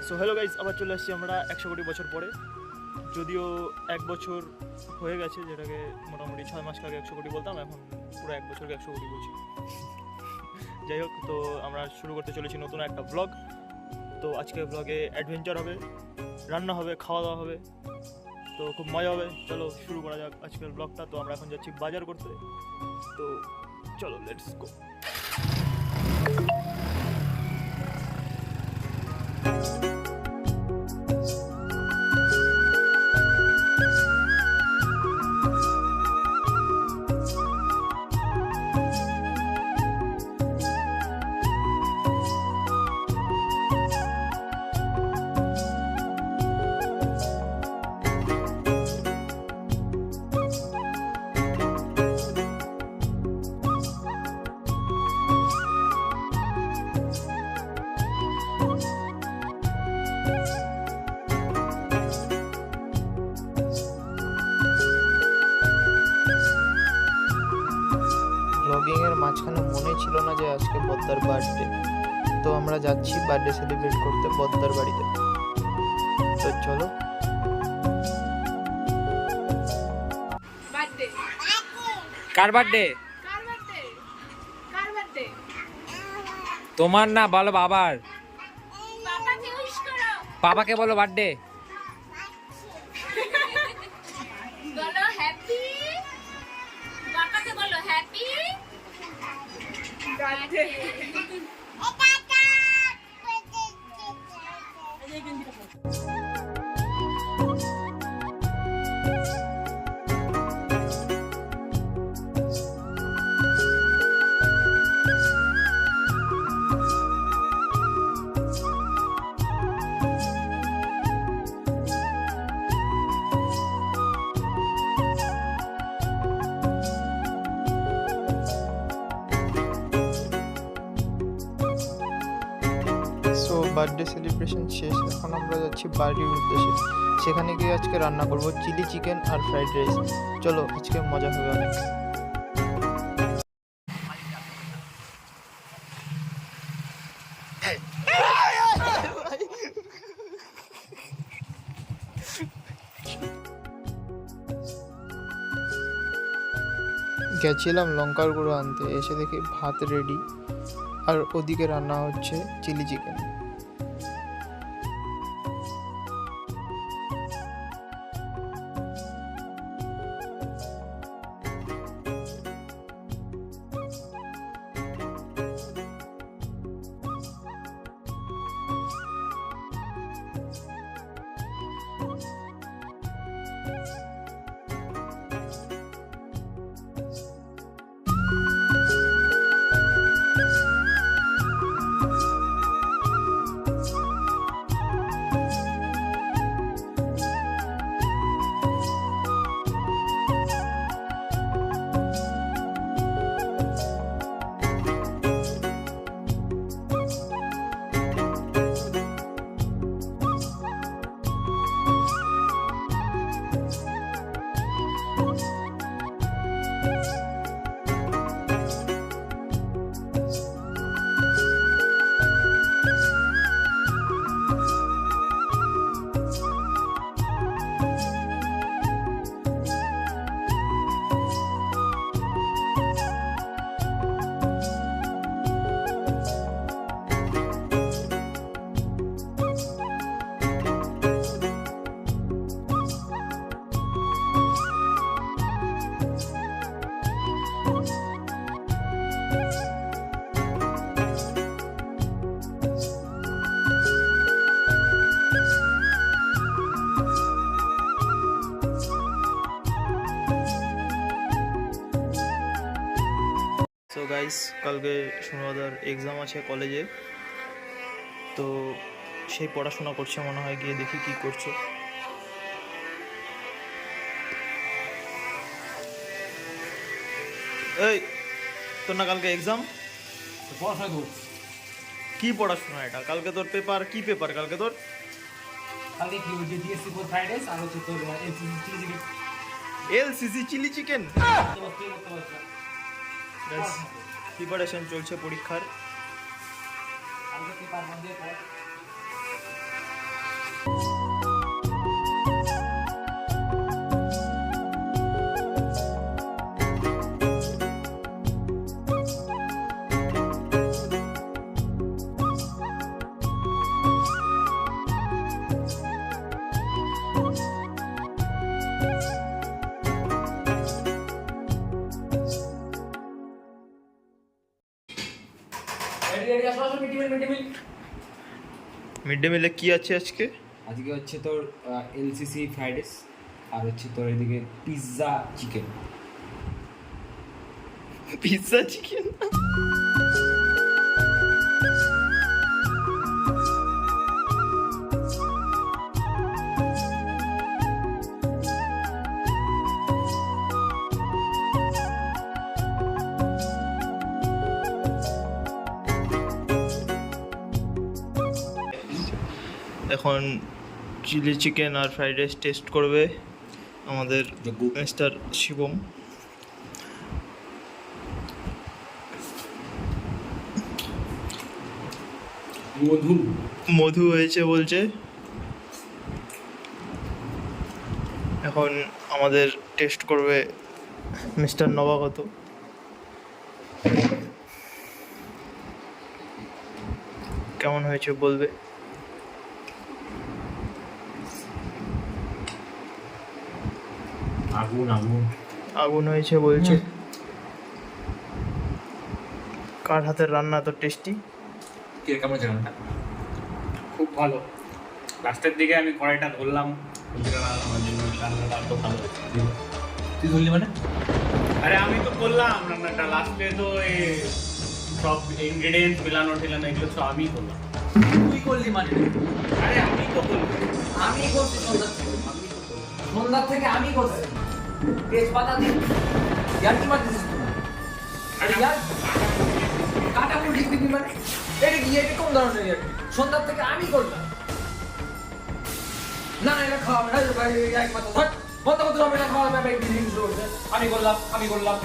So hello guys, আবার চলে আসছি আমরা 100 কোটি বছর পরে। যদিও 1 বছর হয়ে গেছে, যেটাকে মোটামুটি 6 মাস আগে 100 কোটি বলতাম, এখন পুরো 1 বছরকে 100 কোটি বলছি। যাই হোক, তো আমরা শুরু করতে চলেছি নতুন একটা ব্লগ। তো আজকের ব্লগে অ্যাডভেঞ্চার হবে, রান্না হবে, খাওয়া দাওয়া হবে, তো খুব মজা হবে। চলো শুরু করা যাক আজকের ব্লগটা। তো আমরা এখন যাচ্ছি বাজার করতে, তো চলো লেটস গো। ব্লগিংয়ের মাঝখানে মনে ছিল না যে আজকে বদ্দার বার্থডে, তো আমরা যাচ্ছি বার্থডে সেলিব্রেট করতে বদ্দার বাড়িতে। তো চলো। কার বার্থডে? তোমার না, বলো বাবার। বাবাকে বলো বার্থডে। বলো হ্যাপি, বাবাকে বলো happy birthday. So birthday celebration শেষ, এখন আমরা যাচ্ছি বাড়ির উদ্দেশ্যে। সেখানে গিয়ে আজকে রান্না করব চিলি চিকেন আর ফ্রাইড রাইস। চলো, আজকে মজা হবে অনেক। গেছিলাম লঙ্কার গুঁড়ো আনতে, এসে দেখি ভাত রেডি আর ওদিকে রান্না হচ্ছে চিলি চিকেন। সো গাইস, কালকে শনিবার এক্সাম আছে কলেজে, তো সেই পড়াশোনা করছে মনে হয়, গিয়ে দেখি কি করছে। এই তোর না কালকে এক্সাম? কি পড়াশোনা এটা? কালকে তোর পেপার, কি পেপার কালকে তোর? কালকে কি হচ্ছে? ডিএসসি ফর ফ্রাইড রাইস আর হচ্ছে তোর এলসিসি চিলি চিকেন। প্রিপারেশন চলছে পরীক্ষার। আসো mid day meal. Mid day মিলে কি আছে আজকে? আজকে হচ্ছে তোর এলসিসি ফ্রাইড রাইস আর হচ্ছে তোর এদিকে পিৎজা চিকেন। Pizza chicken. এখন চিলি চিকেন আর ফ্রাইড রাইস টেস্ট করবে আমাদের জগ্গু। মিস্টার শিবম। মধু। মধু হয়েছে বলছে। এখন আমাদের টেস্ট করবে মিস্টার নবাগত। কেমন হয়েছে বলবে। আগুন আগুন। আগুন হয়েছে বলছে। কার হাতের রান্না তো টেস্টি? কিরকম হয়েছে রান্নাটা? খুব ভালো। লাস্টের দিকে আমি কড়াইটা ধরলাম, আমার জন্য রান্নাটা তো ভালো হয়েছে। তুই ধরলি মানে? আরে আমি তো করলাম রান্নাটা, লাস্টে তো এই সব ইনগ্রেডিয়েন্টস মিলানো টিলানো এগুলো সব আমিই করলাম। তুই করলি মানে? আরে আমি তো করলাম। আমি করছি সন্ধ্যার থেকে আমি করছি তেজপাতা দিই ইয়ার কি মারতেছিস তুই? আরে ইয়ার কাটা মুরগি দিবি মানে এটা কি এটা কোন ধরনের ইয়ার? সন্ধ্যার থেকে আমি করলাম না না এটা খাওয়া না ভাই এক মাথা ধর বন্ধ করতে হবে না খাওয়া ব্যাপারে আমি করলাম